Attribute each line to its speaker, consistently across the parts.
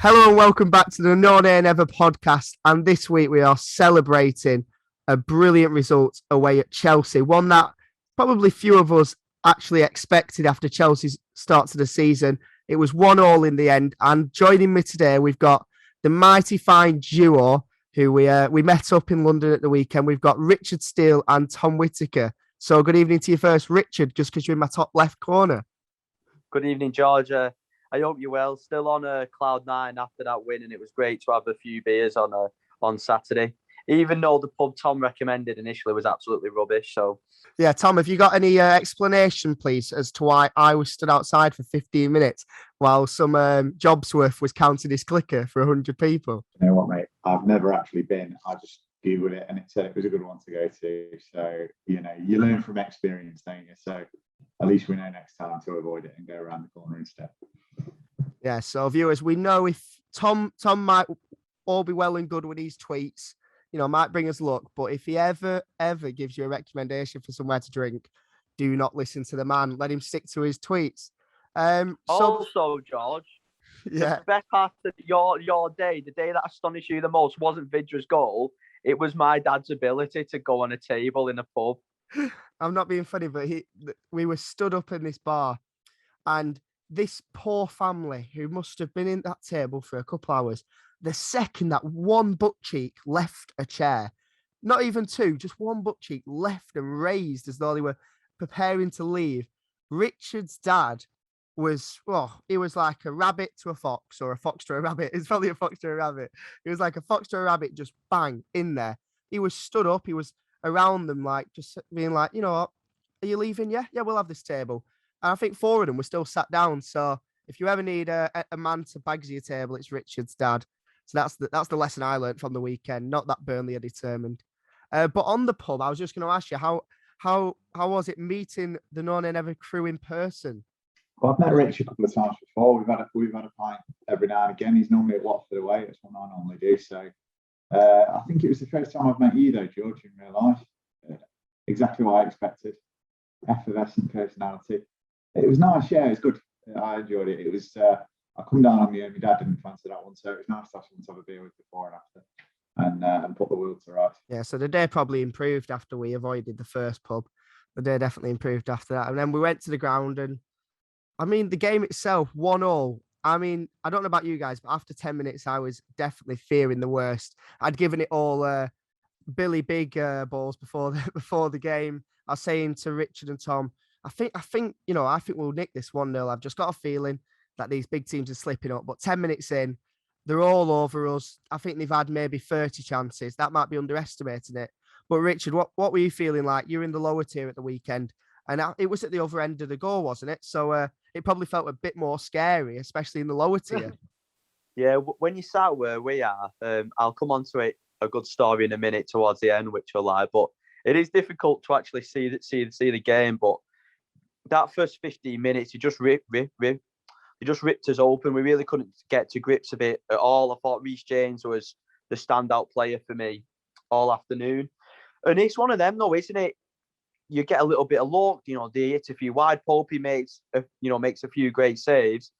Speaker 1: Hello and welcome back to the No Nay Never podcast. And this week we are celebrating a brilliant result away at Chelsea, one that probably few of us actually expected after Chelsea's start to the season. It was 1-1 in the end. And joining me today, we've got the mighty fine duo who we met up in London at the weekend. We've got Richard Steele and Tom Whittaker. So good evening to you first, Richard, just because you're in my top left corner.
Speaker 2: Good evening, Georgia. I hope you're well. Still on cloud nine after that win, and it was great to have a few beers on Saturday. Even though the pub Tom recommended initially was absolutely rubbish. So,
Speaker 1: yeah, Tom, have you got any explanation, please, as to why I was stood outside for 15 minutes while some Jobsworth was counting his clicker for 100 people?
Speaker 3: You know what, mate? I've never actually been. I just Googled it, and it said it was a good one to go to. So, you learn from experience, don't you? So, at least we know next time to avoid it and go around the corner instead.
Speaker 1: Yeah, so viewers, we know if Tom might all be well and good with these tweets, might bring us luck. But if he ever gives you a recommendation for somewhere to drink, do not listen to the man. Let him stick to his tweets.
Speaker 2: Also, George, the best part of your day, the day that astonished you the most, wasn't Vidra's goal. It was my dad's ability to go on a table in a pub.
Speaker 1: I'm not being funny, but we were stood up in this bar, and this poor family who must have been in that table for a couple hours, the second that one butt cheek left a chair, not even two, just one butt cheek left and raised as though they were preparing to leave. Richard's dad he was like a rabbit to a fox, or a fox to a rabbit. It's probably a fox to a rabbit. It was like a fox to a rabbit, just bang in there. He was stood up. He was around them, like just being like, you know what, are you leaving? Yeah, we'll have this table. And I think four of them were still sat down. So if you ever need a man to bags your table, it's Richard's dad. So that's the lesson I learned from the weekend. Not that Burnley are determined. But on the pub, I was just going to ask you how was it meeting the No Nay Never crew in person?
Speaker 3: Well, I've met Rich a couple of times before. We've had a pint every now and again. He's normally at Watford away. That's what I normally do. So I think it was the first time I've met you though, George, in real life. Exactly what I expected. Effervescent personality. It was nice, yeah, it was good. I enjoyed it. It was, I come down on you, and my dad didn't fancy that one, so it was nice to have someone to have a beer with before and after, and put the world to rights.
Speaker 1: Yeah, so the day probably improved after we avoided the first pub. The day definitely improved after that. And then we went to the ground, and I mean, the game itself, 1-1. I mean, I don't know about you guys, but after 10 minutes, I was definitely fearing the worst. I'd given it all Billy Big balls before the game. I was saying to Richard and Tom, I think we'll nick this 1-0. I've just got a feeling that these big teams are slipping up. But 10 minutes in, they're all over us. I think they've had maybe 30 chances. That might be underestimating it. But Richard, what were you feeling like? You're in the lower tier at the weekend, and it was at the other end of the goal, wasn't it? So it probably felt a bit more scary, especially in the lower tier.
Speaker 2: Yeah, when you sat where we are, I'll come on to it, a good story in a minute towards the end, which will lie. But it is difficult to actually see the game. But that first 15 minutes, it just ripped us open. We really couldn't get to grips of it at all. I thought Reece James was the standout player for me all afternoon. And it's one of them, though, isn't it? You get a little bit of luck, they hit a few wide. Popey makes a few great saves.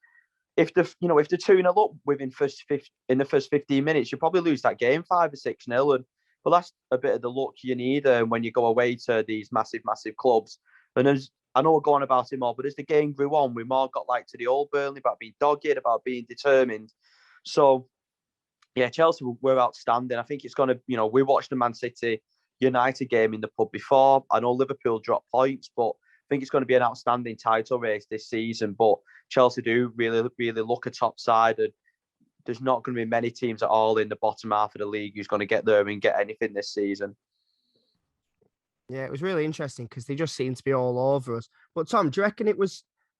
Speaker 2: If the 2-0 up in the first 15 minutes, you probably lose that game 5 or 6-0. But that's a bit of the luck you need when you go away to these massive clubs. And as I know we're going about it more, but as the game grew on, we more got like to the old Burnley about being dogged, about being determined. So, yeah, Chelsea were outstanding. I think it's going to, we watched the Man City United game in the pub before. I know Liverpool dropped points, but I think it's going to be an outstanding title race this season. But Chelsea do really look a top side, and there's not going to be many teams at all in the bottom half of the league who's going to get there and get anything this season.
Speaker 1: Yeah, it was really interesting because they just seemed to be all over us. But Tom, do you reckon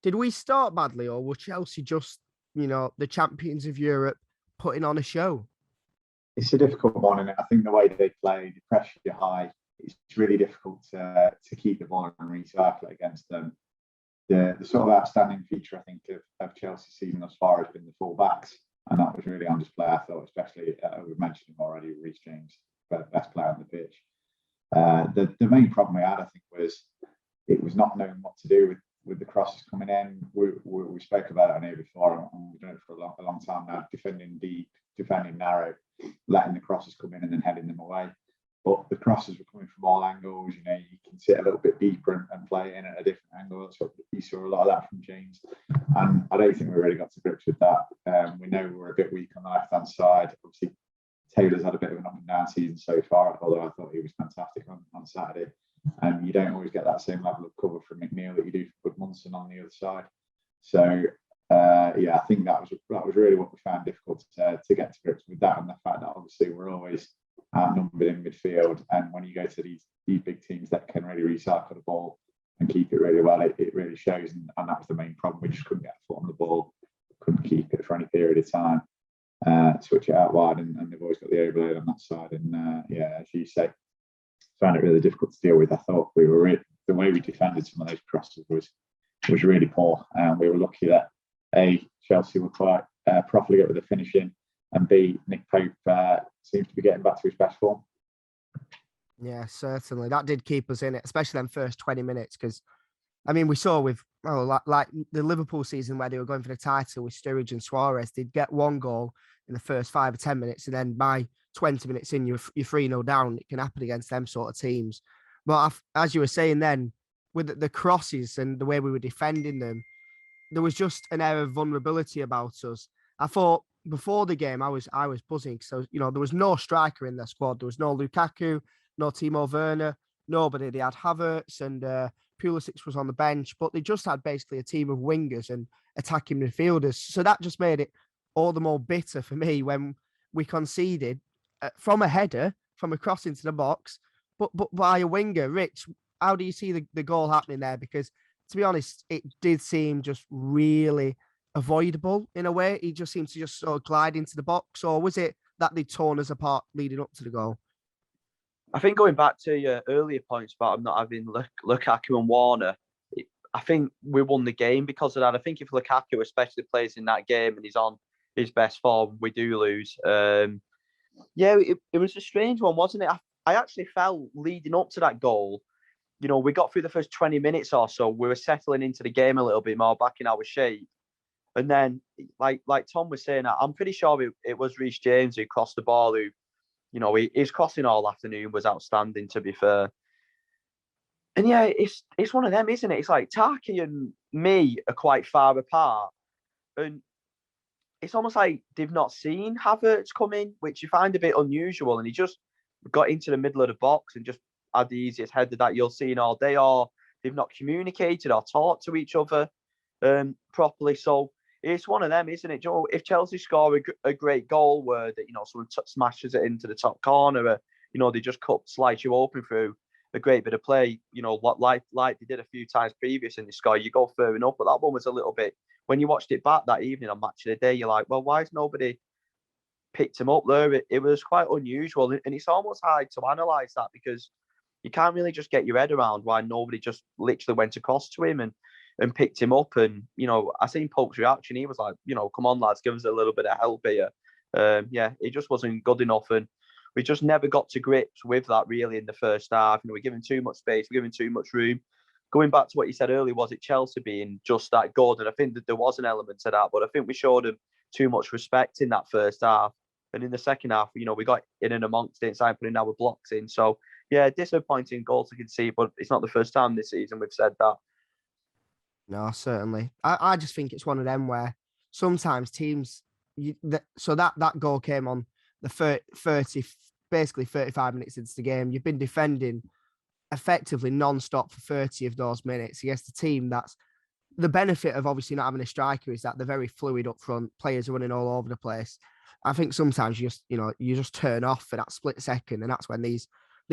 Speaker 1: did we start badly, or were Chelsea just, the champions of Europe putting on a show?
Speaker 3: It's a difficult one, and I think the way they play, the pressure high, it's really difficult to keep the ball and recycle it against them. The sort of outstanding feature, I think, of Chelsea's season thus far has been the full backs, and that was really on display, I thought, especially, we've mentioned him already, Reece James, the best player on the pitch. The main problem we had, I think, was it was not knowing what to do with with the crosses coming in, we spoke about it on here before, and we've done it for a long time now, defending deep, defending narrow, letting the crosses come in and then heading them away. But the crosses were coming from all angles. You can sit a little bit deeper and play in at a different angle. That's what you saw a lot of that from James. And I don't think we really got to grips with that. We know we're a bit weak on the left-hand side. Obviously, Taylor's had a bit of an up and down season so far, although I thought he was fantastic on Saturday. And you don't always get that same level of cover from McNeil that you do for Goodmunson on the other side. So, I think that was really what we found difficult to get to grips with that, and the fact that obviously we're always outnumbered in midfield, and when you go to these big teams that can really recycle the ball and keep it really well, it really shows, and that was the main problem. We just couldn't get a foot on the ball, couldn't keep it for any period of time, switch it out wide, and they've always got the overload on that side. And as you say, found it really difficult to deal with. I thought the way we defended some of those crosses was really poor, and we were lucky that A, Chelsea were quite properly get with the finishing, and B, Nick Pope seems to be getting back to his best form.
Speaker 1: Yeah, certainly. That did keep us in it, especially them first 20 minutes. Because, I mean, we saw with, like the Liverpool season where they were going for the title with Sturridge and Suarez, they'd get one goal in the first 5 or 10 minutes. And then by 20 minutes in, you're 3-0 down. It can happen against them sort of teams. But as you were saying then, with the crosses and the way we were defending them, there was just an air of vulnerability about us. I thought before the game, I was buzzing. So, there was no striker in their squad. There was no Lukaku, no Timo Werner, nobody. They had Havertz and Pulisic was on the bench, but they just had basically a team of wingers and attacking midfielders. So that just made it all the more bitter for me when we conceded from a header, from a cross into the box, but by a winger. Rich, how do you see the goal happening there? Because, to be honest, it did seem just really avoidable in a way. He just seemed to just sort of glide into the box, or was it that they'd torn us apart leading up to the goal?
Speaker 2: I think going back to your earlier points about him not having Lukaku and Warner, I think we won the game because of that. I think if Lukaku especially plays in that game and he's on his best form, we do lose. It was a strange one, wasn't it? I actually felt leading up to that goal, we got through the first 20 minutes or so, we were settling into the game a little bit more, back in our shape. And then, like Tom was saying, I'm pretty sure it was Reece James who crossed the ball, who, his crossing all afternoon was outstanding, to be fair. And yeah, it's one of them, isn't it? It's like Taki and me are quite far apart. And it's almost like they've not seen Havertz come in, which you find a bit unusual. And he just got into the middle of the box and just had the easiest header that you'll see in all day, or they've not communicated or talked to each other properly. So it's one of them, isn't it? Joe, if Chelsea score a great goal where that someone smashes it into the top corner, they just slice you open through a great bit of play, like they did a few times previous in the score, you go fair enough. But that one was a little bit, when you watched it back that evening on Match of the Day, you're like, well, why has nobody picked him up there? It was quite unusual, and it's almost hard to analyse that, because you can't really just get your head around why nobody just literally went across to him and picked him up. And, I seen Pope's reaction. He was like, come on, lads, give us a little bit of help here. It just wasn't good enough. And we just never got to grips with that really in the first half. We're giving too much space, we're giving too much room. Going back to what you said earlier, was it Chelsea being just that good? And I think that there was an element to that, but I think we showed them too much respect in that first half. And in the second half, we got in and amongst it and started putting our blocks in. So, yeah, disappointing goal to concede, but it's not the first time this season we've said that.
Speaker 1: No, certainly. I just think it's one of them where sometimes teams, that goal came on the 35 minutes into the game. You've been defending effectively non-stop for 30 of those minutes against a team that's, the benefit of obviously not having a striker is that they're very fluid up front. Players are running all over the place. I think sometimes you just turn off for that split second, and that's when these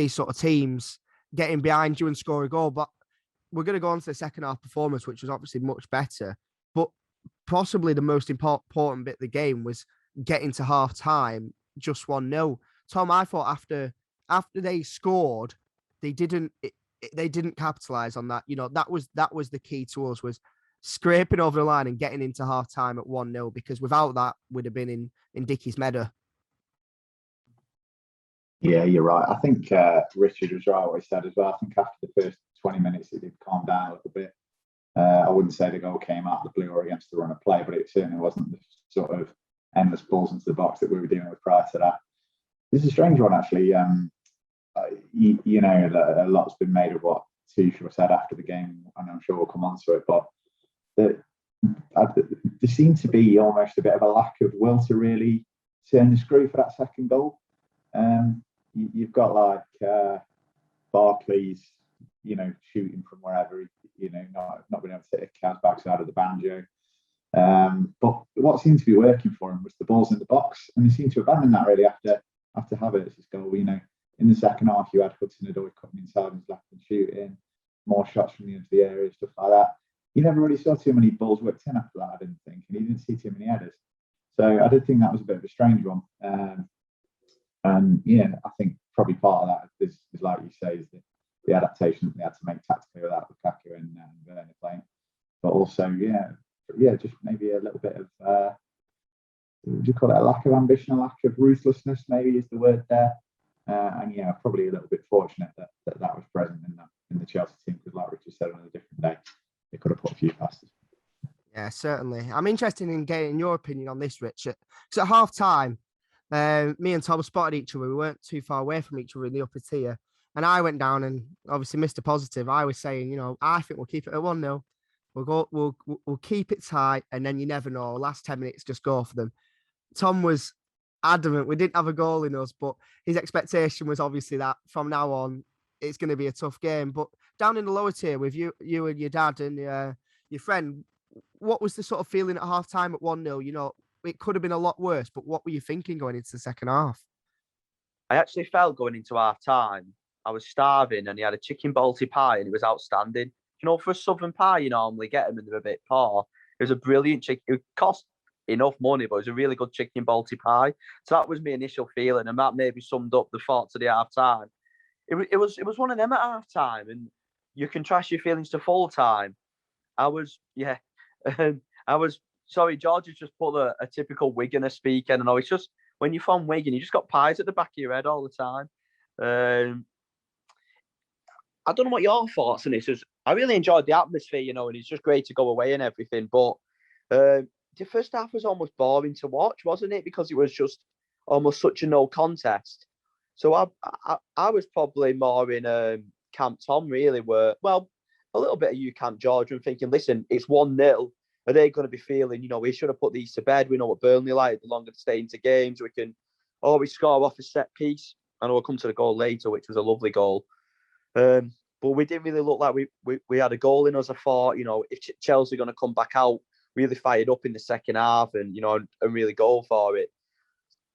Speaker 1: sort of teams get in behind you and score a goal. But we're going to go on to the second half performance, which was obviously much better. But possibly the most important bit of the game was getting to half time, just 1-0. Tom, I thought after they scored, they didn't capitalize on that. That was the key to us, was scraping over the line and getting into half time at 1-0, because without that, we'd have been in Dickie's Meadow.
Speaker 3: Yeah, you're right. I think Richard was right what he said as well. I think after the first 20 minutes, it did calm down a little bit. I wouldn't say the goal came out of the blue or against the run of play, but it certainly wasn't the sort of endless balls into the box that we were dealing with prior to that. This is a strange one, actually. You know, a lot's been made of what Tuchel said after the game, and I'm sure we'll come on to it, but there seemed to be almost a bit of a lack of will to really turn the screw for that second goal. You've got like Barkley's, you know, shooting from wherever, you know, not being able to hit a cat's backside of the banjo. But what seemed to be working for him was the balls in the box, and he seemed to abandon that really after Havertz's goal. You know, in the second half, you had Hudson-Odoi coming inside and left and shooting, more shots from the end of the area, stuff like that. You never really saw too many balls whipped in after that, I didn't think, and you didn't see too many headers. So I did think that was a bit of a strange one. And yeah, I think probably part of that is like you say, is the adaptations we had to make tactically without Lukaku and Werner playing. But also, yeah, just maybe a little bit of, would you call it a lack of ambition, a lack of ruthlessness, maybe is the word there. And yeah, probably a little bit fortunate that was present in the Chelsea team, because like Richard said, on a different day, they could have put a few passes.
Speaker 1: Yeah, certainly. I'm interested in getting your opinion on this, Richard. Because at half time, me and Tom spotted each other. We weren't too far away from each other in the upper tier. And I went down and obviously Mr. Positive. I was saying, you know, I think we'll keep it at 1-0. We'll keep it tight, and then you never know. Last 10 minutes, just go for them. Tom was adamant we didn't have a goal in us, but his expectation was obviously that from now on it's going to be a tough game. But down in the lower tier with you and your dad and your friend, what was the sort of feeling at half time at 1-0? You know, it could have been a lot worse, but what were you thinking going into the second half?
Speaker 2: I actually felt going into half time, I was starving, and he had a chicken balti pie, and it was outstanding. You know, for a southern pie, you normally get them and they're a bit poor. It was a brilliant chicken. It cost enough money, but it was a really good chicken balti pie. So that was my initial feeling, and that maybe summed up the thoughts of the half time. It was one of them at half time, and you contrast your feelings to full time. Sorry, George has just put a typical Wiganer speaker. And I know it's just when you're from Wigan, you just got pies at the back of your head all the time. I don't know what your thoughts on this is. I really enjoyed the atmosphere, you know, and it's just great to go away and everything. But the first half was almost boring to watch, wasn't it? Because it was just almost such a no contest. So I was probably more in Camp Tom, really, where, well, a little bit of you, Camp George, and thinking, listen, it's 1-0. Are they going to be feeling, you know, we should have put these to bed? We know what Burnley like, the longer they stay into games. We can always score off a set piece. I know we'll come to the goal later, which was a lovely goal. But we didn't really look like we had a goal in us. I thought, you know, if Chelsea are going to come back out really fired up in the second half and, you know, and really go for it,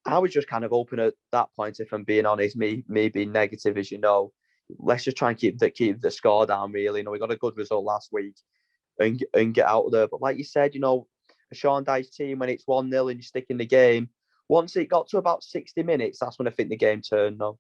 Speaker 2: I was just kind of open at that point, if I'm being honest, me being negative, as you know. Let's just try and keep the score down, really. You know, we got a good result last week and get out of there. But like you said, you know, a Sean Dyche team, when it's 1-0 and you stick in the game, once it got to about 60 minutes, that's when I think the game turned on.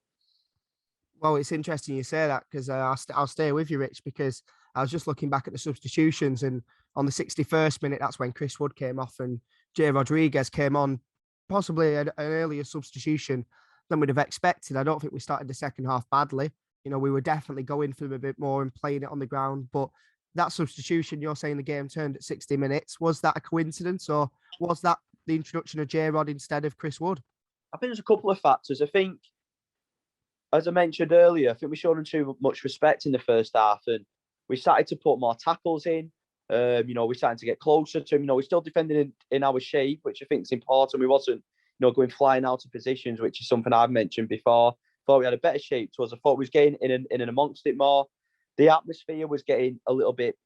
Speaker 1: Well, it's interesting you say that, because I'll stay with you, Rich, because I was just looking back at the substitutions, and on the 61st minute, that's when Chris Wood came off and Jay Rodriguez came on, possibly an earlier substitution than we'd have expected. I don't think we started the second half badly. You know, we were definitely going for them a bit more and playing it on the ground. But that substitution, you're saying the game turned at 60 minutes. Was that a coincidence, or was that the introduction of J-Rod instead of Chris Wood?
Speaker 2: I think there's a couple of factors. I think, as I mentioned earlier, I think we showed them too much respect in the first half, and we started to put more tackles in. You know, we started to get closer to him. You know, we're still defending in our shape, which I think is important. We wasn't, you know, going flying out of positions, which is something I've mentioned before. Thought we had a better shape to us. I thought we was getting in and amongst it more. The atmosphere was getting a little bit.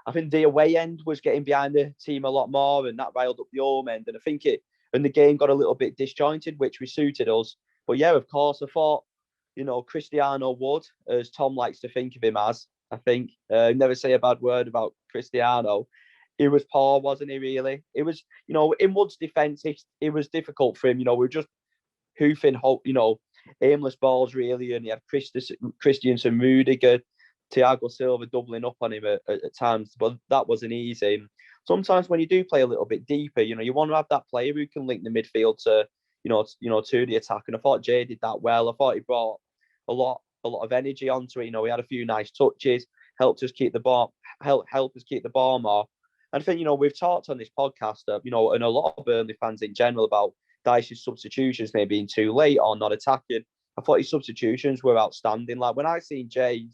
Speaker 2: I think the away end was getting behind the team a lot more, and that riled up the home end. And I think the game got a little bit disjointed, which suited us. But yeah, of course, I thought, you know, Cristiano Wood, as Tom likes to think of him as, I think, never say a bad word about Cristiano. He was poor, wasn't he, really? It was, you know, in Wood's defence, it was difficult for him. You know, we were just hoofing, you know, aimless balls, really. And he had Christensen, Rudiger, Thiago Silva doubling up on him at times. But that wasn't easy. Sometimes when you do play a little bit deeper, you know, you want to have that player who can link the midfield to, you know, to the attack. And I thought Jay did that well. I thought he brought a lot of energy onto it. You know, he had a few nice touches, helped us keep the ball help us keep the ball more. And I think, we've talked on this podcast, and a lot of Burnley fans in general about Dyche's substitutions maybe being too late or not attacking. I thought his substitutions were outstanding. Like when I seen Jay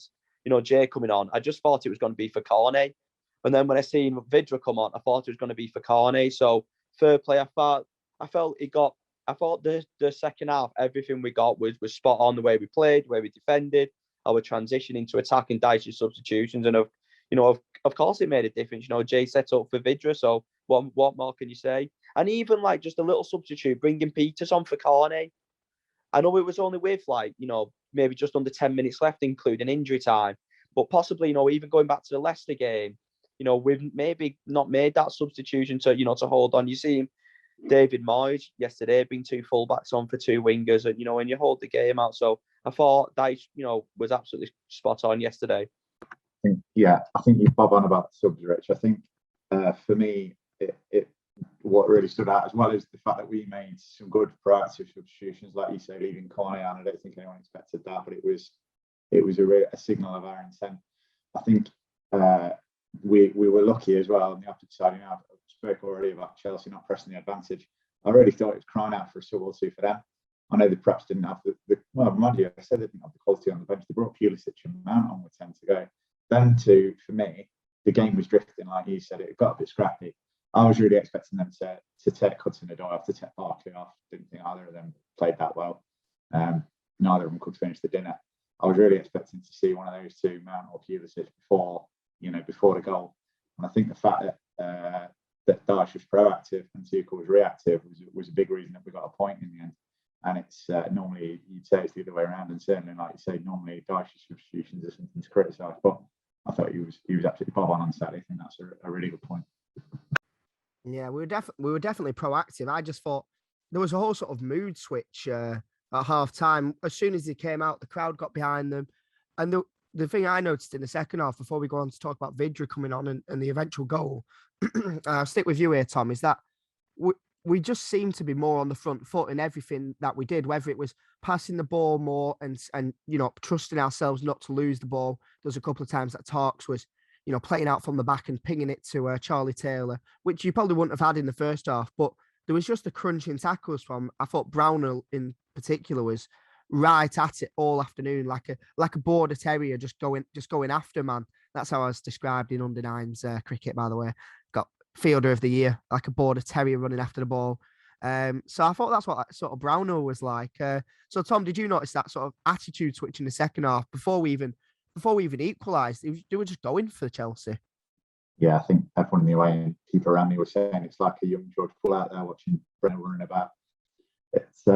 Speaker 2: coming on, I just thought it was going to be for Cornet. And then when I seen Vidra come on, I thought it was going to be for Cornet. So fair play. I thought the second half, everything we got was spot on. The way we played, the way we defended, our transition into attacking, Dyche's substitutions, and of course it made a difference. Jay set up for Vidra, so what more can you say? And even like just a little substitute, bringing Peters on for Cornet. I know it was only with maybe just under 10 minutes left, including injury time, but possibly even going back to the Leicester game, we've maybe not made that substitution to hold on. You see David Moyes yesterday being 2 fullbacks on for 2 wingers, and and you hold the game out. So I thought Dyche was absolutely spot on yesterday.
Speaker 3: I think you bob on about the subs, Rich. I think for me, what really stood out, as well as the fact that we made some good proactive substitutions, like you say, leaving Cornet on. I don't think anyone expected that, but it was a signal of our intent. I think we were lucky as well on the opposite side. I spoke already about Chelsea not pressing the advantage. I really thought it was crying out for a sub or two for them. I know they perhaps didn't have mind you, I said they didn't have the quality on the bench. They brought Pulisic and Mount on with 10 to go. Then for me, the game was drifting, like you said, it got a bit scrappy. I was really expecting them to take Hudson-Odoi off, to take Barkley off. Didn't think either of them played that well. Neither of them could finish the dinner. I was really expecting to see one of those two, Mount or Pulisic, before the goal. And I think the fact that Dyche was proactive and Tuchel was reactive was a big reason that we got a point in the end. And it's normally you'd say it's the other way around, and certainly, like you say, normally Dyche's substitutions are something to criticise. But I thought he was absolutely bob on Saturday. I think that's a really good point.
Speaker 1: Yeah, we were definitely proactive. I just thought there was a whole sort of mood switch at half time. As soon as he came out, the crowd got behind them. And the thing I noticed in the second half, before we go on to talk about Vidra coming on and the eventual goal, I'll stick with you here, Tom, is that we just seemed to be more on the front foot in everything that we did, whether it was passing the ball more and trusting ourselves not to lose the ball. There was a couple of times that Tarks was playing out from the back and pinging it to Charlie Taylor, which you probably wouldn't have had in the first half. But there was just the crunching tackles from, I thought Brownell in particular was right at it all afternoon, like a border terrier just going after, man. That's how I was described in under nines cricket, by the way. Got fielder of the year, like a border terrier running after the ball. So I thought that's what that sort of Brownell was like. So Tom, did you notice that sort of attitude switch in the second half before we even equalised? They were just going for Chelsea.
Speaker 3: Yeah, I think everyone in the away and people around me were saying it's like a young George Bull out there watching Brennan running about. It's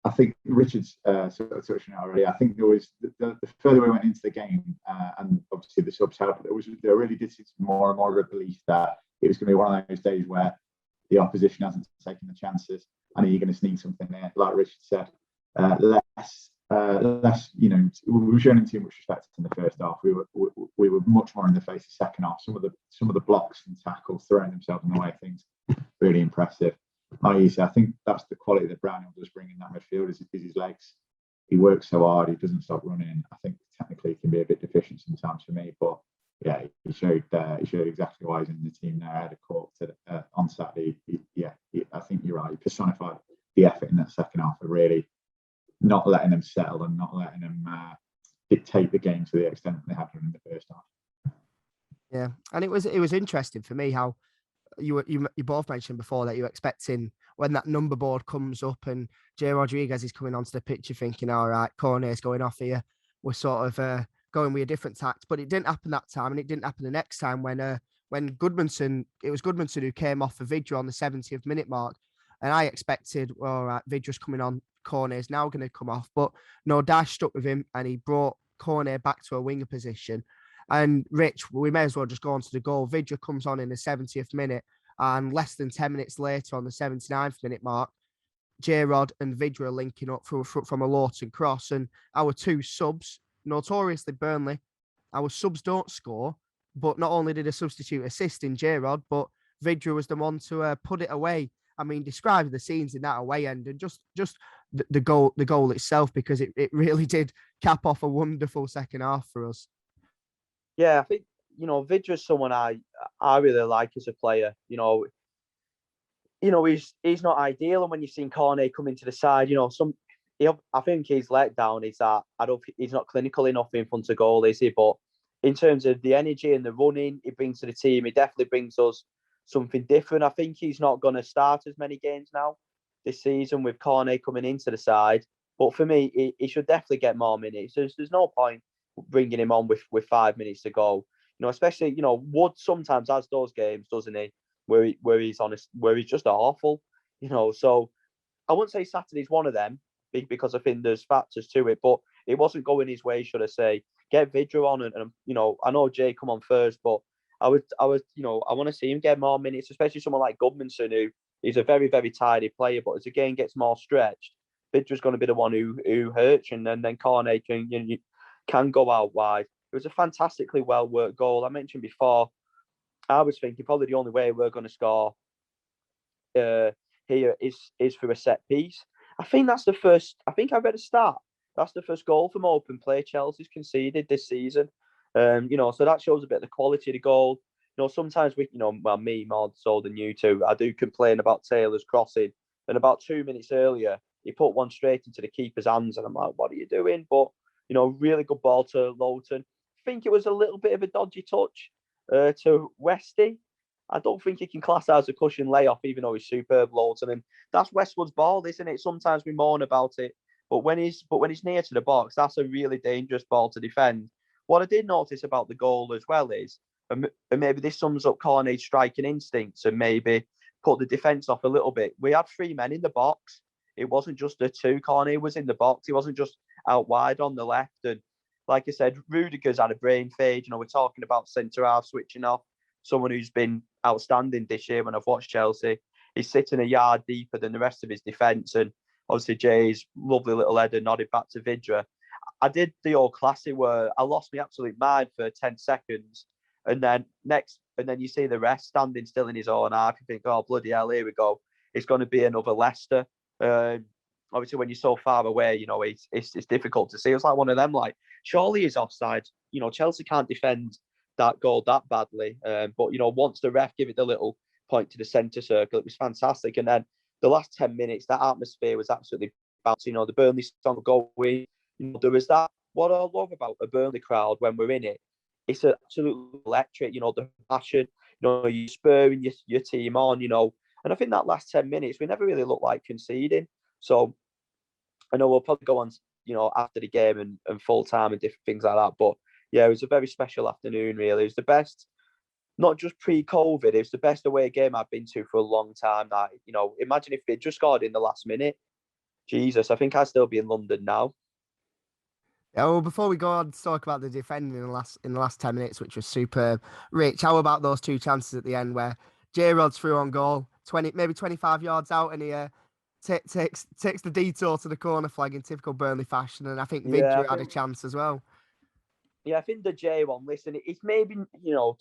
Speaker 3: I think Richard's sort of touched on it already. I think there was the further we went into the game, and obviously the subs helped. There really did seem more and more of a belief that it was going to be one of those days where the opposition hasn't taken the chances, and are you going to sneak something there? Like Richard said, less. We were showing too much respect in the first half. We were much more in the face of the second half. Some of the blocks and tackles, throwing themselves in the way of things, really impressive. Like you said, I think that's the quality that Brownhill does bring in that midfield is his legs. He works so hard. He doesn't stop running. I think technically he can be a bit deficient sometimes for me, but yeah, he showed exactly why he's in the team there. I had a call on Saturday. I think you're right. He personified the effort in that second half of really not letting them settle and not letting them dictate the game to the extent that they had done in the first half.
Speaker 1: Yeah, and it was interesting for me how you both mentioned before that you're expecting when that number board comes up and Jay Rodriguez is coming onto the pitch, you're thinking, all right, Cornet's going off here. We're sort of going with a different tact, but it didn't happen that time, and it didn't happen the next time when Goodmanson who came off for Vidra on the 70th minute mark, and I expected, well, all right, Vidra's coming on, Cornet's now going to come off, but no, Dash stuck with him and he brought Cornet back to a winger position. And Rich, we may as well just go on to the goal. Vidra comes on in the 70th minute, and less than 10 minutes later, on the 79th minute mark, J-Rod and Vidra are linking up from a Lawton cross. And our two subs, notoriously Burnley, our subs don't score, but not only did a substitute assist in J-Rod, but Vidra was the one to put it away. I mean, describe the scenes in that away end and just the goal itself, because it really did cap off a wonderful second half for us.
Speaker 2: Yeah, I think Vidra's someone I really like as a player. He's not ideal, and when you've seen Cornet come into the side, I think his letdown is that he's not clinical enough in front of goal, is he? But in terms of the energy and the running he brings to the team, he definitely brings us something different. I think he's not going to start as many games now this season with Cornet coming into the side. But for me, he should definitely get more minutes. There's no point bringing him on with 5 minutes to go. Especially Wood sometimes has those games, doesn't he? Where he's honest, where he's just awful. So I wouldn't say Saturday's one of them because I think there's factors to it, but it wasn't going his way, should I say? Get Vidra on, and I know Jay come on first, but I want to see him get more minutes, especially someone like Goodmanson, who is a very, very tidy player, but as the game gets more stretched, Vidra's going to be the one who hurts, and then Cornet can go out wide. It was a fantastically well worked goal. I mentioned before, I was thinking probably the only way we're going to score here is for a set piece. I think that's the first. I think I read a stat. That's the first goal from open play Chelsea's conceded this season. So that shows a bit of the quality of the goal. Sometimes me more so than you two, I do complain about Taylor's crossing, and about 2 minutes earlier he put one straight into the keeper's hands, and I'm like, what are you doing? But really good ball to Lowton. I think it was a little bit of a dodgy touch to Westy. I don't think he can class that as a cushion layoff, even though he's superb, Lowton. And that's Westwood's ball, isn't it? Sometimes we moan about it, but when he's near to the box, that's a really dangerous ball to defend. What I did notice about the goal as well is, and maybe this sums up Cornet's striking instincts and maybe put the defence off a little bit. We had 3 men in the box. It wasn't just the two. Cornet was in the box. He wasn't just out wide on the left. And like I said, Rudiger's had a brain fade. We're talking about centre half switching off. Someone who's been outstanding this year when I've watched Chelsea. He's sitting a yard deeper than the rest of his defence. And obviously Jay's lovely little header nodded back to Vidra. I did the old classic where I lost my absolute mind for 10 seconds. And then you see the rest standing still in his own half. You think, oh, bloody hell, here we go. It's going to be another Leicester. Obviously, when you're so far away, it's difficult to see. It's like one of them, like, surely he's offside. Chelsea can't defend that goal that badly. But once the ref give it the little point to the centre circle, it was fantastic. And then the last 10 minutes, that atmosphere was absolutely bouncing. The Burnley song going. There was that. What I love about a Burnley crowd when we're in it, it's absolutely electric. The passion. You're spurring your team on. And I think that last 10 minutes, we never really looked like conceding. So I know we'll probably go on, after the game and full time and different things like that. But yeah, it was a very special afternoon, really. It was the best, not just pre-COVID, it was the best away game I've been to for a long time. That, imagine if they just scored in the last minute. Jesus, I think I'd still be in London now.
Speaker 1: Yeah, well, before we go on to talk about the defending in the last 10 minutes, which was superb, Rich, how about those two chances at the end where J-Rod's through on goal, 25 yards out, and he takes the detour to the corner flag in typical Burnley fashion, and I think Vidra had a chance as well.
Speaker 2: Yeah, I think the J one, listen, it's maybe,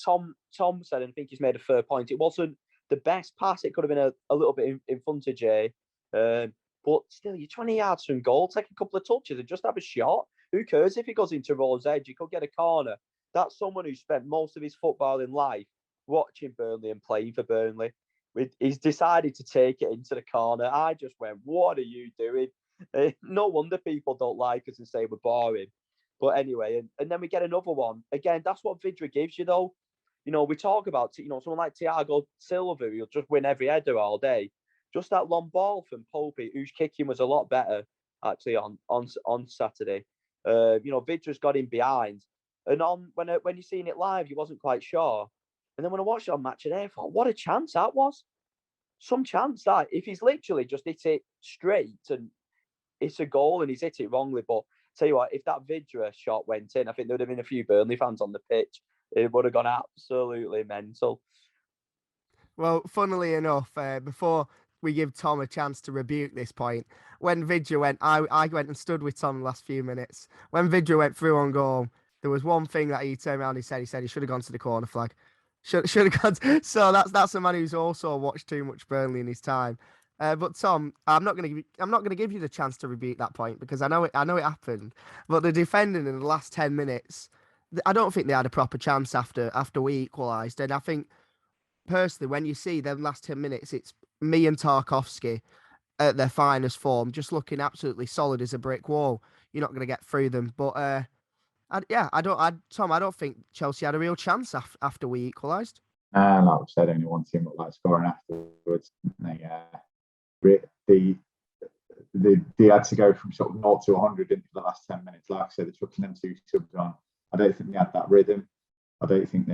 Speaker 2: Tom said, and I think he's made a fair point, it wasn't the best pass. It could have been a little bit in front of Jay. But still, you're 20 yards from goal, take a couple of touches and just have a shot. Who cares if he goes into Rose Edge? He could get a corner. That's someone who spent most of his footballing life watching Burnley and playing for Burnley. He's decided to take it into the corner. I just went, what are you doing? No wonder people don't like us and say we're boring. But anyway, and then we get another one. Again, that's what Vidra gives you, though. We talk about, someone like Thiago Silva, who'll just win every header all day. Just that long ball from Popey, whose kicking was a lot better, actually, on Saturday. Vidra's got him behind. And when you're seeing it live, you wasn't quite sure. And then when I watched it on Match of the Day, I thought, what a chance that was. Some chance that. If he's literally just hit it straight and it's a goal and he's hit it wrongly. But tell you what, if that Vidra shot went in, I think there would have been a few Burnley fans on the pitch. It would have gone absolutely mental.
Speaker 1: Well, funnily enough, before we give Tom a chance to rebuke this point, when Vidra went, I went and stood with Tom the last few minutes. When Vidra went through on goal, there was one thing that he turned around and he said he should have gone to the corner flag. Should have gone. So that's a man who's also watched too much Burnley in his time. But Tom, I'm not going to give you the chance to rebuke that point because I know it happened. But the defending in the last 10 minutes, I don't think they had a proper chance after we equalised. And I think personally, when you see them last 10 minutes, it's me and Tarkowski at their finest form, just looking absolutely solid as a brick wall. You're not going to get through them. But Tom, I don't think Chelsea had a real chance after we equalised.
Speaker 3: Like I said, only one team looked like scoring afterwards. They had to go from sort of 0 to 100 into the last 10 minutes. Like I said, they're chucking them 2 subs on. I don't think they had that rhythm. I don't think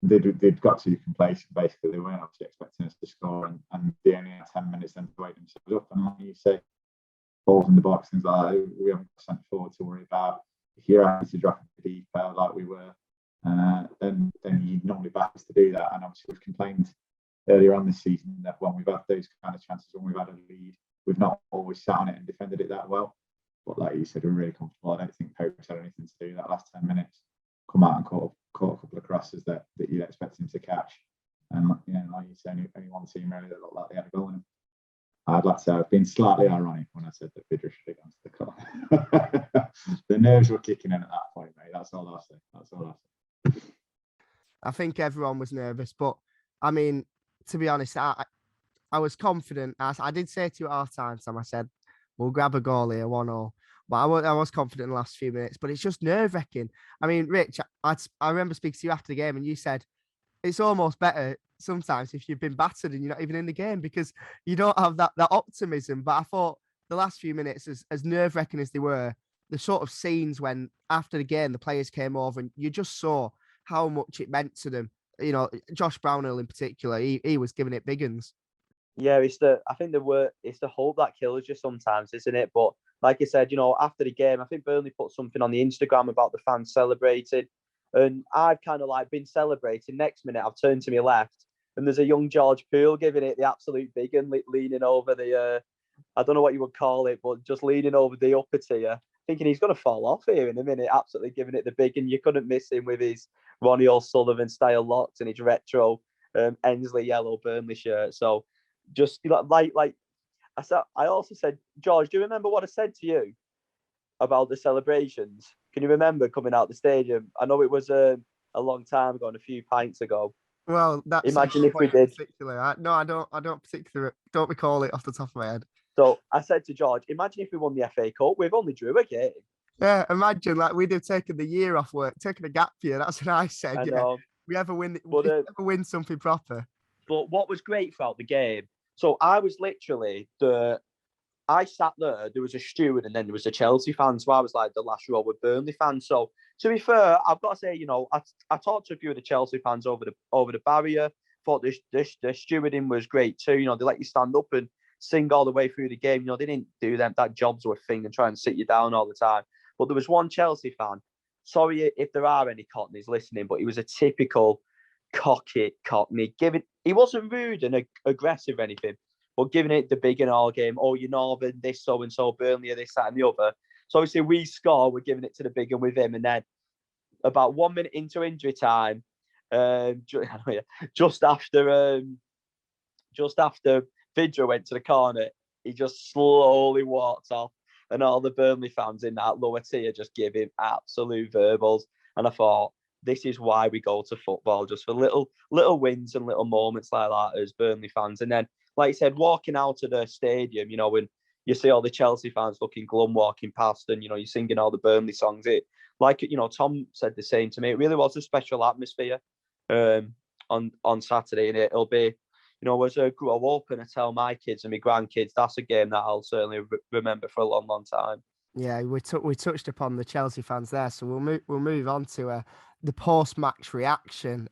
Speaker 3: they'd got too complacent. Basically, they weren't obviously expecting us to score, and they only had 10 minutes then to wait themselves up. And like you say, balls in the box, things like that, we haven't got centre forward to worry about. If you're happy to drop a deeper like we were, then you normally back us to do that. And obviously, we've complained earlier on this season that when we've had those kind of chances, when we've had a lead, we've not always sat on it and defended it that well. But like you said, we're really comfortable. I don't think Pope's had anything to do that last 10 minutes. Come out and caught a couple of crosses that you'd expect him to catch. And like you said, only one team really that looked like they had a goal in them. I'd like to say I've been slightly ironic when I said that Vidra should have gone to the corner. The nerves were kicking in at that point, mate. That's all I'll say.
Speaker 1: I think everyone was nervous, but I mean, to be honest, I was confident. I did say to you at half time, Sam, I said, we'll grab a goal here, 1-0. But I was confident in the last few minutes, but it's just nerve-wracking. I mean, Rich, I remember speaking to you after the game and you said it's almost better sometimes if you've been battered and you're not even in the game because you don't have that optimism. But I thought the last few minutes, as nerve-wracking as they were, the sort of scenes when after the game the players came over and you just saw how much it meant to them. You know, Josh Brownhill in particular, he was giving it big uns.
Speaker 2: Yeah, it's the hope that kills you sometimes, isn't it? But like I said, after the game, I think Burnley put something on the Instagram about the fans celebrating. And I've kind of like been celebrating. Next minute, I've turned to my left and there's a young George Poole giving it the absolute big and leaning over the, I don't know what you would call it, but just leaning over the upper tier, thinking he's going to fall off here in a minute, absolutely giving it the big. And you couldn't miss him with his Ronnie O'Sullivan style locks and his retro Ensley yellow Burnley shirt. So just like I also said, George, do you remember what I said to you about the celebrations? Can you remember coming out the stadium? I know it was a long time ago and a few pints ago.
Speaker 1: Well, that's
Speaker 2: imagine if we did.
Speaker 1: I don't particularly don't recall it off the top of my head.
Speaker 2: So I said to George, imagine if we won the FA Cup. We've only drew a game.
Speaker 1: Yeah, imagine like we'd have taken the year off work, taken a gap year. That's what I said.
Speaker 2: I know.
Speaker 1: We ever win something proper.
Speaker 2: But what was great throughout the game, so I was literally I sat there was a steward and then there was a Chelsea fan. So I was like the last row with Burnley fans. So to be fair, I've got to say, I talked to a few of the Chelsea fans over the barrier. Thought the stewarding was great too. They let you stand up and sing all the way through the game. They didn't do that jobs were thing and try and sit you down all the time. But there was one Chelsea fan. Sorry if there are any Cockneys listening, but he was a typical cocky Cockney. He wasn't rude and aggressive or anything, but giving it the big and all game. Oh, you're Northern, this so and so, Burnley, this, that, and the other. So obviously we score, we're giving it to the big and with him, and then about 1 minute into injury time, just after Vidra went to the corner, he just slowly walked off, and all the Burnley fans in that lower tier just give him absolute verbals. And I thought, this is why we go to football, just for little wins and little moments like that as Burnley fans. And then, like you said, walking out of the stadium, when you see all the Chelsea fans looking glum walking past, and you're singing all the Burnley songs. Tom said the same to me. It really was a special atmosphere on Saturday, and it'll be, as I grow up and I tell my kids and my grandkids, that's a game that I'll certainly remember for a long, long time.
Speaker 1: Yeah, we touched upon the Chelsea fans there, so we'll move on to the post-match reaction.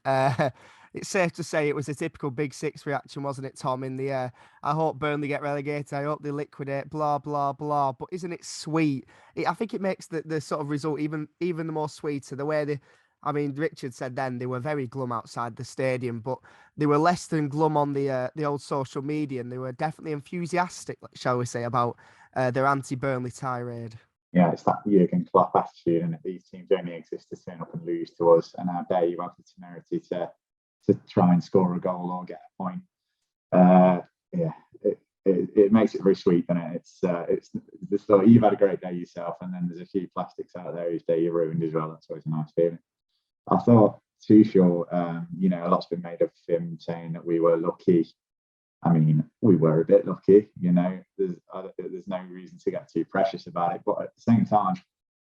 Speaker 1: It's safe to say it was a typical Big Six reaction, wasn't it, Tom? In the I hope Burnley get relegated, I hope they liquidate, blah blah blah. But isn't it sweet? I think it makes the sort of result even the more sweeter. The way Richard said then they were very glum outside the stadium, but they were less than glum on the old social media, and they were definitely enthusiastic, shall we say, about their anti-Burnley tirade.
Speaker 3: Yeah, it's that Jurgen Klopp attitude, and these teams only exist to turn up and lose to us, and how dare you have the temerity to try and score a goal or get a point. It makes it very sweet, and it's the sort you've had a great day yourself, and then there's a few plastics out there whose day you ruined as well. That's always a nice feeling. I thought Tuchel, a lot's been made of him saying that we were lucky. I mean, we were a bit lucky, there's no reason to get too precious about it. But at the same time,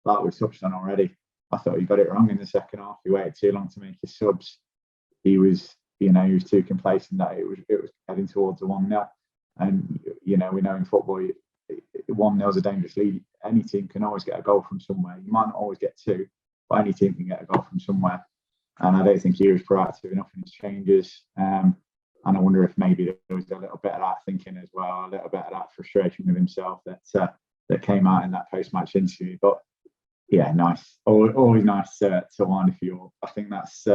Speaker 3: like we've touched on already, I thought he got it wrong in the second half. He waited too long to make his subs. He was too complacent that it was heading towards a 1-0. And, we know in football, 1-0 is a dangerous lead. Any team can always get a goal from somewhere. You might not always get two, but any team can get a goal from somewhere. And I don't think he was proactive enough in his changes. And I wonder if maybe there was a little bit of that thinking as well, a little bit of that frustration with himself that came out in that post-match interview. But yeah, nice. Always nice to wind a few up. I think that's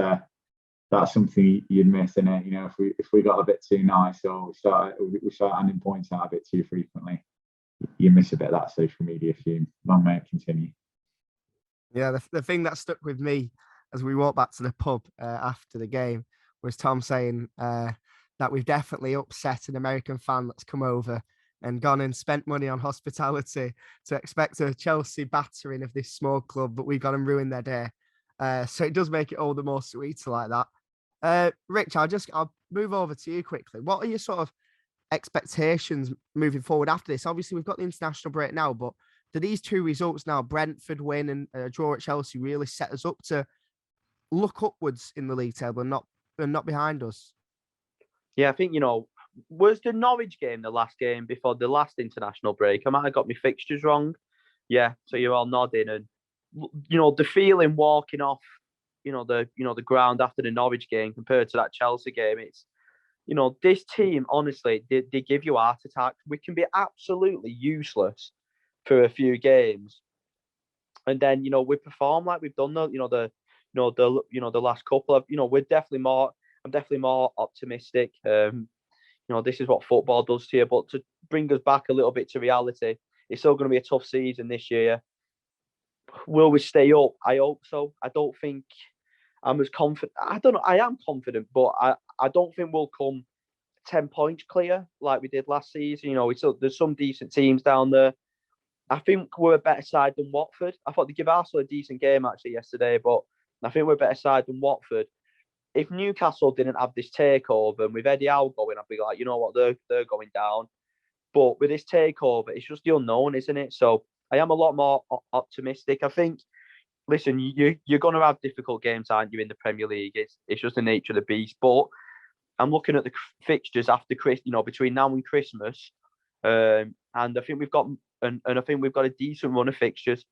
Speaker 3: something you'd miss in it. If we got a bit too nice or we start handing points out a bit too frequently, you miss a bit of that social media fume. Long may it continue.
Speaker 1: Yeah, the thing that stuck with me as we walked back to the pub after the game was Tom saying that we've definitely upset an American fan that's come over and gone and spent money on hospitality to expect a Chelsea battering of this small club, but we've gone and ruined their day. So it does make it all the more sweeter like that. Rich, I'll move over to you quickly. What are your sort of expectations moving forward after this? Obviously, we've got the international break now, but do these two results now, Brentford win and a draw at Chelsea, really set us up to look upwards in the league table and not behind us?
Speaker 2: Yeah, I think, was the Norwich game the last game before the last international break? I might have got my fixtures wrong. Yeah, so you're all nodding, and the feeling walking off, the ground after the Norwich game compared to that Chelsea game, it's, this team, honestly, they give you heart attacks. We can be absolutely useless for a few games, and then we perform like we've done the last couple of, we're definitely more. I'm definitely more optimistic. This is what football does to you. But to bring us back a little bit to reality, it's still going to be a tough season this year. Will we stay up? I hope so. I don't think I'm as confident. I don't know. I am confident, but I don't think we'll come 10 points clear like we did last season. There's some decent teams down there. I think we're a better side than Watford. I thought they gave Arsenal a decent game actually yesterday, but I think we're a better side than Watford. If Newcastle didn't have this takeover and with Eddie Howe going, I'd be like, you know what, they're going down. But with this takeover, it's just the unknown, isn't it? So I am a lot more optimistic. I think, listen, you're going to have difficult games, aren't you, in the Premier League? It's just the nature of the beast. But I'm looking at the fixtures after between now and Christmas, and I think we've got a decent run of fixtures.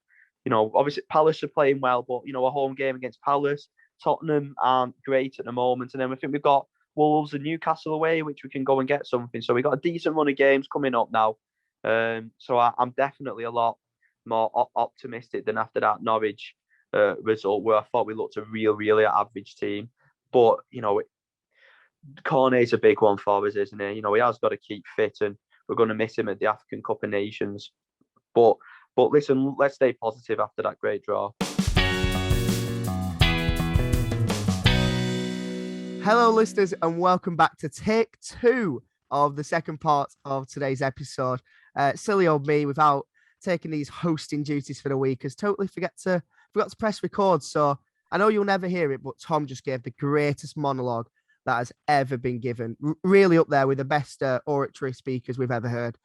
Speaker 2: Obviously Palace are playing well, but a home game against Palace. Tottenham aren't great at the moment. And then I think we've got Wolves and Newcastle away, which we can go and get something. So we've got a decent run of games coming up now. So I'm definitely a lot more optimistic than after that Norwich result, where I thought we looked a really average team. But, Cornet's a big one for us, isn't he? He has got to keep fit, and we're going to miss him at the African Cup of Nations. But listen, let's stay positive after that great draw.
Speaker 1: Hello, listeners, and welcome back to take 2 of the second part of today's episode. Silly old me, without taking these hosting duties for the week, has totally forgot to press record. So I know you'll never hear it, but Tom just gave the greatest monologue that has ever been given. Really up there with the best oratory speakers we've ever heard.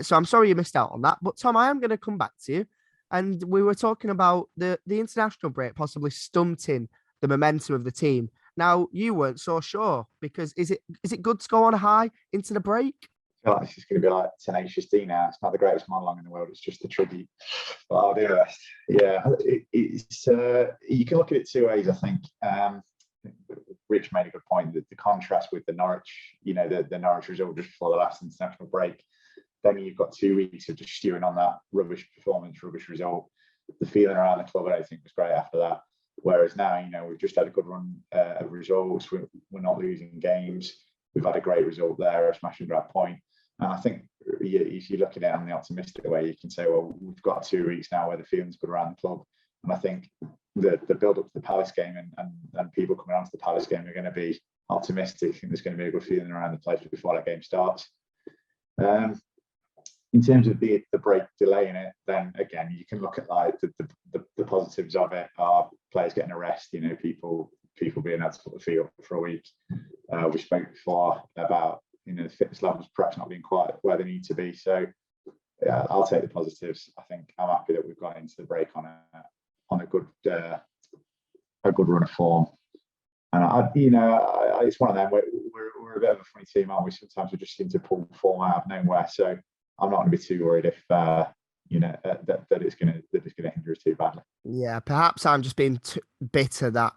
Speaker 1: So I'm sorry you missed out on that. But Tom, I am going to come back to you. And we were talking about the international break possibly stunting the momentum of the team. Now, you weren't so sure, because is it good to go on a high into the break?
Speaker 3: I feel like this is going to be like Tenacious D now. It's not the greatest monologue in the world. It's just a tribute. But I'll do the best. Yeah, it's you can look at it two ways, I think. Rich made a good point that the contrast with the Norwich, the Norwich result just before the last international break. Then you've got 2 weeks of just stewing on that rubbish performance, rubbish result. The feeling around the club, I don't think, was great after that. Whereas now, we've just had a good run of results. We're not losing games. We've had a great result there, a smash and grab point. And I think if you look at it on the optimistic way, you can say, well, we've got 2 weeks now where the feeling's good around the club. And I think the build up to the Palace game and people coming on to the Palace game are going to be optimistic. I think there's going to be a good feeling around the place before that game starts. In terms of the break delaying it, then again, you can look at like the positives of it are players getting a rest, people being able to put the feet up for a week. We spoke before about the fitness levels perhaps not being quite where they need to be. So yeah, I'll take the positives. I think I'm happy that we've gone into the break on a good run of form. And it's one of them. We're a bit of a funny team, aren't we? Sometimes we just seem to pull form out of nowhere. So I'm not going to be too worried if that it's going to hinder us too badly.
Speaker 1: Yeah, perhaps I'm just being bitter that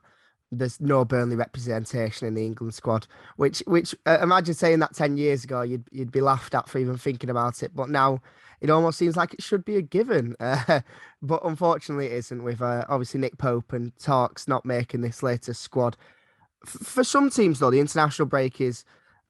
Speaker 1: there's no Burnley representation in the England squad. Which imagine saying that 10 years ago, you'd be laughed at for even thinking about it. But now it almost seems like it should be a given. But unfortunately, it isn't. With obviously Nick Pope and Tarks not making this latest squad. For some teams, though, the international break is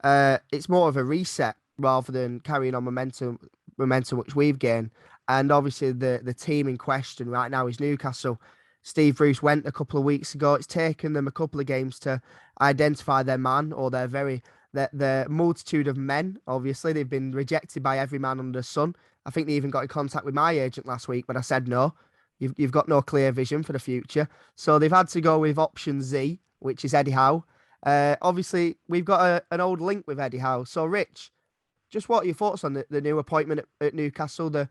Speaker 1: it's more of a reset rather than carrying on momentum which we've gained. And obviously, the team in question right now is Newcastle. Steve Bruce went a couple of weeks ago. It's taken them a couple of games to identify their man or their multitude of men. Obviously, they've been rejected by every man under the sun. I think they even got in contact with my agent last week, but I said no. You've got no clear vision for the future. So they've had to go with option Z, which is Eddie Howe. Obviously, we've got an old link with Eddie Howe. So, Rich, just what are your thoughts on the new appointment at Newcastle? The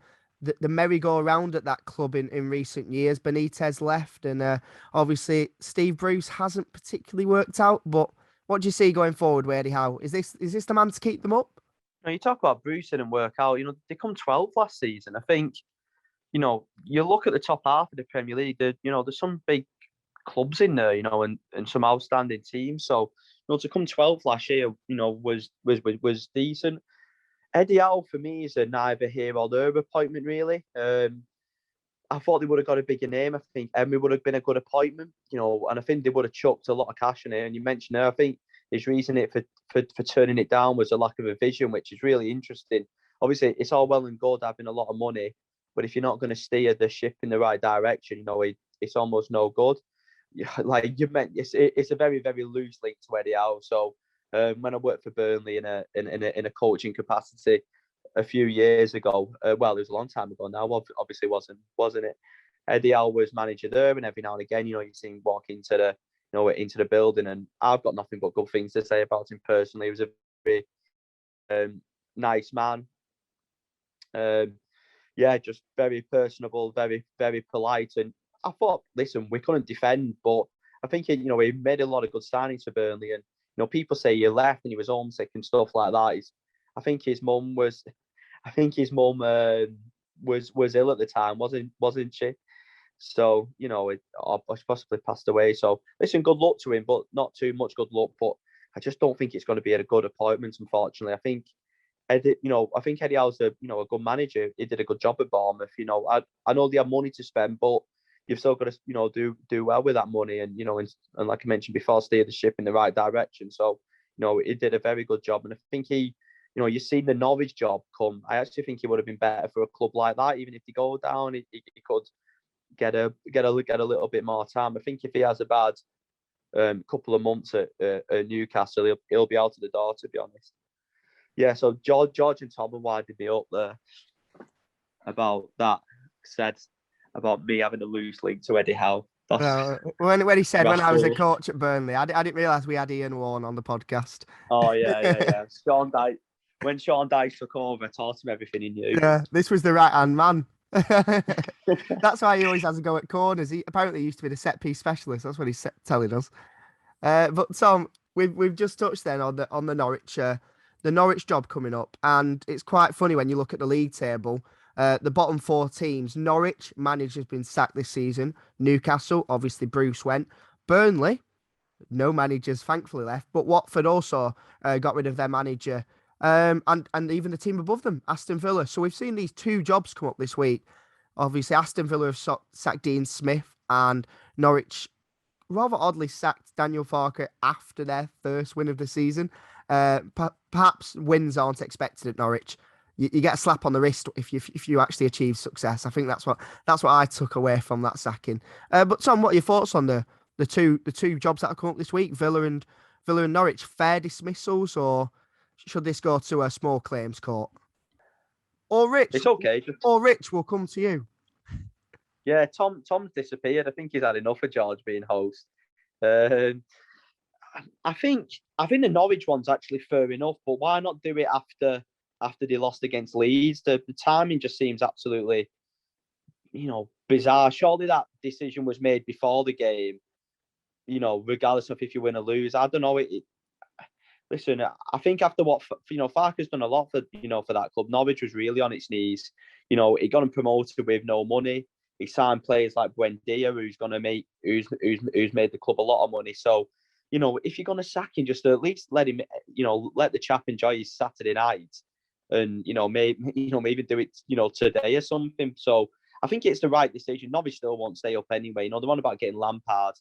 Speaker 1: merry-go-round at that club in recent years. Benitez left, and obviously Steve Bruce hasn't particularly worked out. But what do you see going forward with Eddie Howe? Is this the man to keep them up?
Speaker 2: You talk about Bruce and work out. They come 12th last season. I think, you look at the top half of the Premier League. There's some big clubs in there, and some outstanding teams. So, to come 12th last year, was decent. Eddie Howe for me is a neither here or there appointment, really. I thought they would have got a bigger name. I think Emery would have been a good appointment, and I think they would have chucked a lot of cash in it. And you mentioned there, I think his reason for turning it down was a lack of a vision, which is really interesting. Obviously, it's all well and good having a lot of money, but if you're not going to steer the ship in the right direction, it's almost no good. Like you meant, it's a very, very loose link to Eddie Howe. So when I worked for Burnley in a coaching capacity a few year ago, well, it was a long time ago now. Obviously, wasn't it? Eddie Howe was manager there, and every now and again, you see him walk into the building, and I've got nothing but good things to say about him personally. He was a very nice man. Just very personable, very, very polite. And I thought, listen, we couldn't defend, but I think he made a lot of good signings for Burnley. And people say he left and he was homesick and stuff like that. I think his mum was ill at the time, wasn't she? So possibly passed away. So listen, good luck to him, but not too much good luck. But I just don't think it's going to be a good appointment, unfortunately. I think Eddie Howe's a good manager. He did a good job at Bournemouth. I know they have money to spend, but you've still got to do well with that money, and and like I mentioned before, steer the ship in the right direction. So he did a very good job, and I think you've seen the Norwich job come. I actually think he would have been better for a club like that. Even if they go down, he could get a little bit more time. I think if he has a bad couple of months at Newcastle, he'll be out of the door, to be honest. Yeah, so George and Tom winded me up there about that. Said about me having a loose link to Eddie Howe.
Speaker 1: When he said when I was a coach at Burnley, I didn't realise we had Ian Warren on the podcast.
Speaker 2: Oh yeah. Sean Dyche. When Sean Dyche took over, I taught him everything he knew.
Speaker 1: Yeah, this was the right hand man. That's why he always has a go at corners. He apparently used to be the set piece specialist. That's what he's telling us. But Tom, we've just touched then on the Norwich job coming up, and it's quite funny when you look at the league table. The bottom four teams: Norwich, manager's been sacked this season. Newcastle, obviously Bruce went. Burnley, no managers thankfully left, but Watford also got rid of their manager. And even the team above them, Aston Villa. So we've seen these two jobs come up this week. Obviously, Aston Villa have sacked Dean Smith, and Norwich rather oddly sacked Daniel Farke after their first win of the season. Perhaps wins aren't expected at Norwich. You get a slap on the wrist if you actually achieve success. I think that's what I took away from that sacking. But Tom, what are your thoughts on the two jobs that have come up this week? Villa and Norwich, fair dismissals, or should this go to a small claims court? Or Rich?
Speaker 2: It's okay.
Speaker 1: Or Rich, we'll come to you.
Speaker 2: Yeah, Tom's disappeared. I think he's had enough of George being host. Um, I think the Norwich one's actually fair enough, but why not do it after they lost against Leeds? The timing just seems absolutely, bizarre. Surely that decision was made before the game, regardless of if you win or lose. I don't know. Listen, I think after what Farke's done a lot for that club. Norwich was really on its knees. He got him promoted with no money. He signed players like Buendia, who's made the club a lot of money. So, if you're gonna sack him, just at least let him, let the chap enjoy his Saturday night, and maybe do it, today or something. So I think it's the right decision. Norwich still won't stay up anyway. They're on about getting Lampard,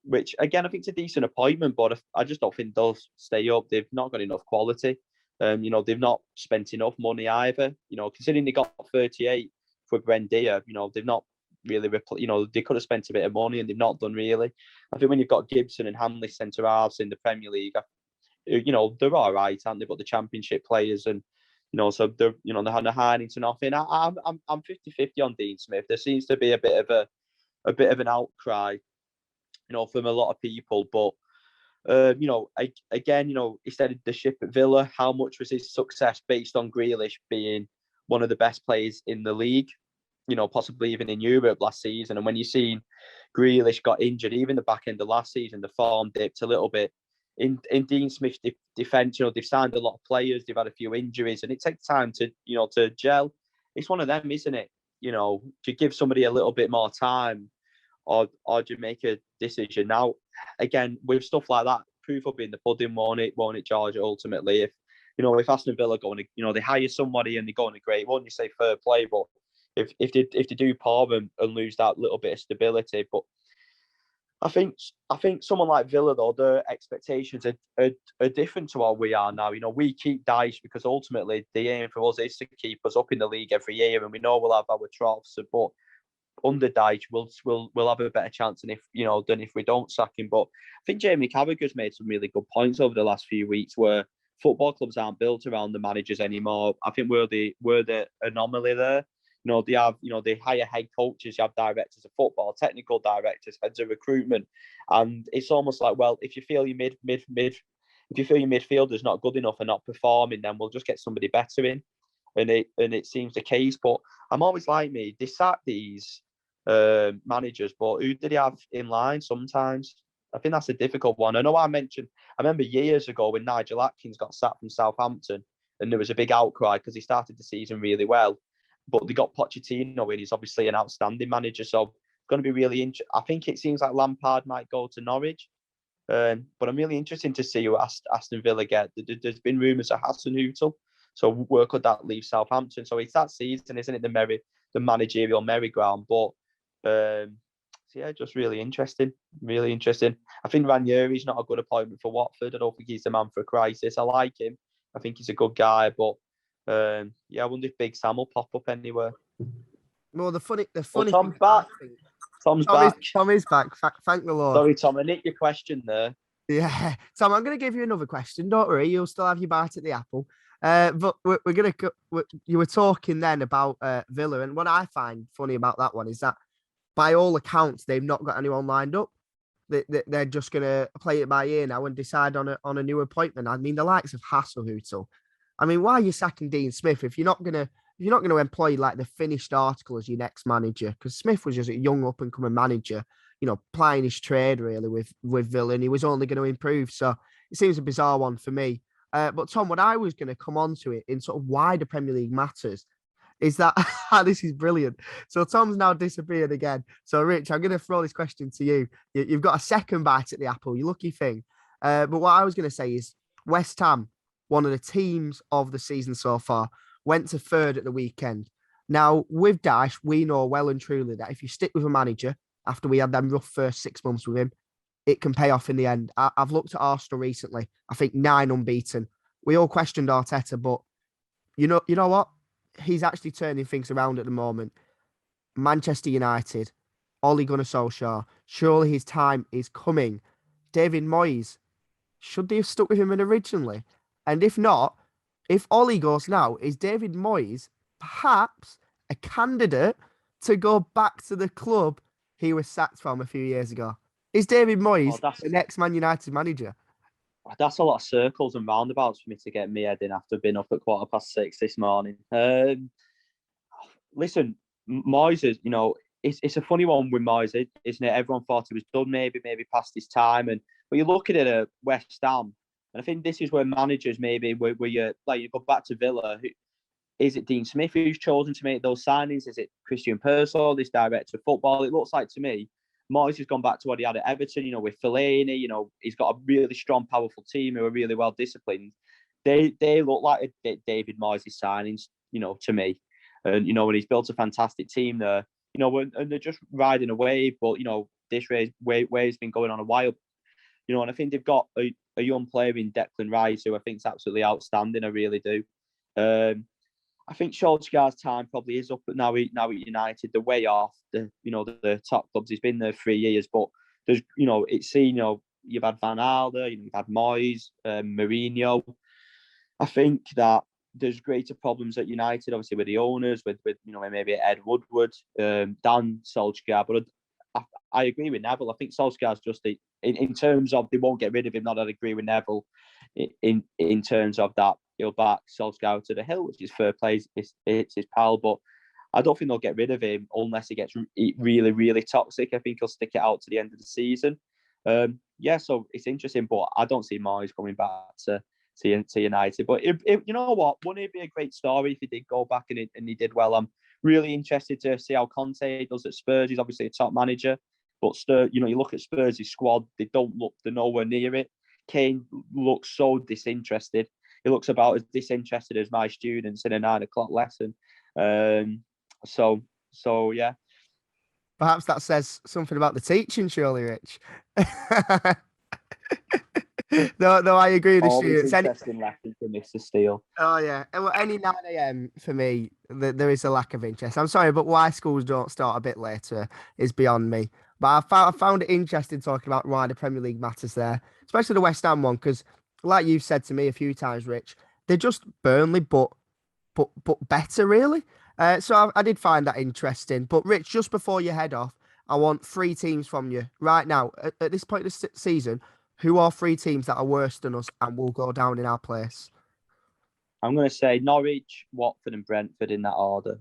Speaker 2: which again I think it's a decent appointment, but I just don't think they'll stay up. They've not got enough quality. They've not spent enough money either. Considering they got 38 for Buendia, they've not really, they could have spent a bit of money and they've not done really. I think when you've got Gibson and Hanley centre halves in the Premier League, they're all right, aren't they? But the Championship players and so they're hiding to nothing. I'm 50-50 on Dean Smith. There seems to be a bit of an outcry, from a lot of people, but. Again, he started the ship at Villa. How much was his success based on Grealish being one of the best players in the league? Possibly even in Europe last season. And when you've seen Grealish got injured, even the back end of last season, the form dipped a little bit. In Dean Smith's defence, they've signed a lot of players. They've had a few injuries, and it takes time to gel. It's one of them, isn't it? To give somebody a little bit more time, or do you make a decision now? Again, with stuff like that, proof will be in the pudding, won't it, George? Ultimately, if Aston Villa go and they hire somebody and they go on a great one, you say fair play. But if they do poor and lose that little bit of stability, but I think someone like Villa, though, their expectations are different to what we are now. We keep Dyche because ultimately the aim for us is to keep us up in the league every year, and we know we'll have our troughs, but under Dyche, we'll have a better chance than if we don't sack him. But I think Jamie Carragher's made some really good points over the last few weeks where football clubs aren't built around the managers anymore. I think we're the anomaly there. They hire head coaches, you have directors of football, technical directors, heads of recruitment, and it's almost like, well, if you feel your midfielder's not good enough and not performing, then we'll just get somebody better in. And it seems the case. But I'm always like me, they sack these managers, but who did he have in line sometimes? I think that's a difficult one. I remember years ago when Nigel Atkins got sacked from Southampton and there was a big outcry because he started the season really well, but they got Pochettino in. He's obviously an outstanding manager, so it's going to be really interesting. I think it seems like Lampard might go to Norwich, but I'm really interested to see who Aston Villa get. There's been rumours of Hasenhüttl, so where could that leave Southampton? So it's that season, isn't it? The managerial merry-go-round, but yeah, just really interesting. Really interesting. I think Ranieri's not a good appointment for Watford. I don't think he's the man for a crisis. I like him. I think he's a good guy, but yeah, I wonder if Big Sam will pop up anywhere.
Speaker 1: Well, the funny
Speaker 2: Tom's back. Tom's back.
Speaker 1: Tom is back. Thank the Lord.
Speaker 2: Sorry, Tom. I nicked your question there.
Speaker 1: Yeah, Tom, I'm going to give you another question. Don't worry, you'll still have your bite at the apple. But we're going to. You were talking then about Villa, and what I find funny about that one is that, by all accounts, they've not got anyone lined up. They're just going to play it by ear now and decide on a new appointment. I mean, the likes of Hasenhüttl. I mean, why are you sacking Dean Smith if you're not going to employ like the finished article as your next manager? Because Smith was just a young up and coming manager, plying his trade really with Villa, and he was only going to improve. So it seems a bizarre one for me. But Tom, what I was going to come on to it in sort of why the Premier League matters is that this is brilliant. So Tom's now disappeared again. So Rich, I'm going to throw this question to you. You've got a second bite at the apple. You lucky thing. But what I was going to say is West Ham, one of the teams of the season so far, went to third at the weekend. Now, with Dyche, we know well and truly that if you stick with a manager after we had them rough first 6 months with him, it can pay off in the end. I've looked at Arsenal recently. I think 9 unbeaten. We all questioned Arteta, but you know what? He's actually turning things around at the moment. Manchester United, Ole Gunnar Solskjaer, surely his time is coming. David Moyes, should they have stuck with him originally? And if not, if Ole goes now, is David Moyes perhaps a candidate to go back to the club he was sacked from a few years ago? Is David Moyes the next Man United manager?
Speaker 2: That's a lot of circles and roundabouts for me to get my head in after being up at 6:15 this morning. Listen, Moyes is, it's a funny one with Moyes, isn't it? Everyone thought he was done, maybe past his time, but you look at it at West Ham, and I think this is where managers maybe where you go back to Villa. Is it Dean Smith who's chosen to make those signings? Is it Christian Persson, this director of football? It looks like to me, Moyes has gone back to what he had at Everton, with Fellaini. He's got a really strong, powerful team who are really well disciplined. They look like David Moyes' signings, to me. And, and he's built a fantastic team there, and they're just riding a wave. But, this wave's been going on a while, and I think they've got a young player in Declan Rice who I think is absolutely outstanding. I really do. I think Solskjaer's time probably is up now at United. The way off the top clubs. He's been there 3 years, but there's it's seen you've had Van Alder, you've had Moyes, Mourinho. I think that there's greater problems at United, obviously with the owners, with maybe Ed Woodward, Dan Solskjaer. But I agree with Neville. I think Solskjaer's just in terms of they won't get rid of him. Not that I agree with Neville in terms of that. He'll back Solskjaer to the hill, which is fair play. It's his pal, but I don't think they'll get rid of him unless he gets really, really toxic. I think he'll stick it out to the end of the season. So it's interesting, but I don't see Moyes coming back to United. But you know what? Wouldn't it be a great story if he did go back and he did well? I'm really interested to see how Conte does at Spurs. He's obviously a top manager, but you look at Spurs' squad, they're nowhere near it. Kane looks so disinterested. He looks about as disinterested as my students in a 9 o'clock lesson. So yeah.
Speaker 1: Perhaps that says something about the teaching, surely, Rich. No, I agree with the students.
Speaker 2: Interesting lesson for Mr. Steele.
Speaker 1: Oh yeah. Well, any 9 a.m. for me, there is a lack of interest. I'm sorry, but why schools don't start a bit later is beyond me. But I found it interesting talking about why the Premier League matters there, especially the West Ham one, because like you've said to me a few times, Rich, they're just Burnley, but better, really. So I did find that interesting. But Rich, just before you head off, I want 3 teams from you right now at this point of the season. Who are 3 teams that are worse than us and will go down in our place?
Speaker 2: I'm going to say Norwich, Watford, and Brentford in that order.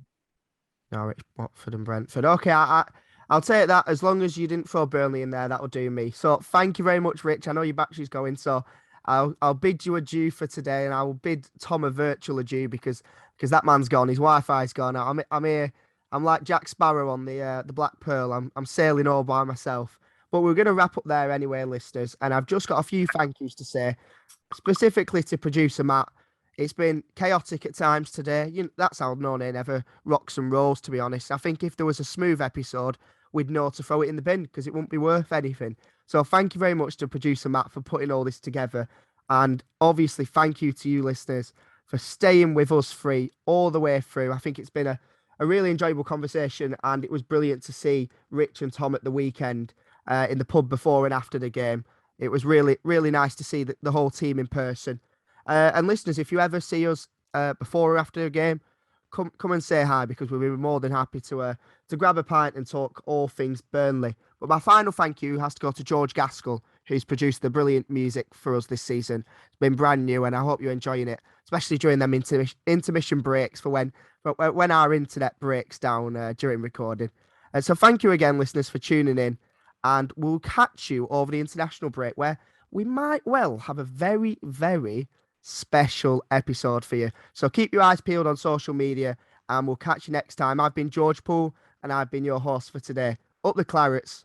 Speaker 1: Norwich, Watford, and Brentford. Okay, I'll take that. As long as you didn't throw Burnley in there, that'll do me. So thank you very much, Rich. I know your battery's going, so I'll bid you adieu for today, and I will bid Tom a virtual adieu because that man's gone. His Wi-Fi's gone. I'm here. I'm like Jack Sparrow on the Black Pearl. I'm sailing all by myself. But we're going to wrap up there anyway, listeners. And I've just got a few thank yous to say, specifically to producer Matt. It's been chaotic at times today. That's how No Nay Never rocks and rolls, to be honest. I think if there was a smooth episode, we'd know to throw it in the bin because it wouldn't be worth anything. So thank you very much to producer Matt for putting all this together. And obviously, thank you to you listeners for staying with us free all the way through. I think it's been a really enjoyable conversation, and it was brilliant to see Rich and Tom at the weekend in the pub before and after the game. It was really, really nice to see the whole team in person. And listeners, if you ever see us before or after a game, come and say hi, because we'll be more than happy to grab a pint and talk all things Burnley. But my final thank you has to go to George Gaskell, who's produced the brilliant music for us this season. It's been brand new, and I hope you're enjoying it, especially during them intermission breaks for when our internet breaks down during recording. So thank you again, listeners, for tuning in. And we'll catch you over the international break, where we might well have a very, very special episode for you. So keep your eyes peeled on social media, and we'll catch you next time. I've been George Poole, and I've been your host for today. Up the Clarets.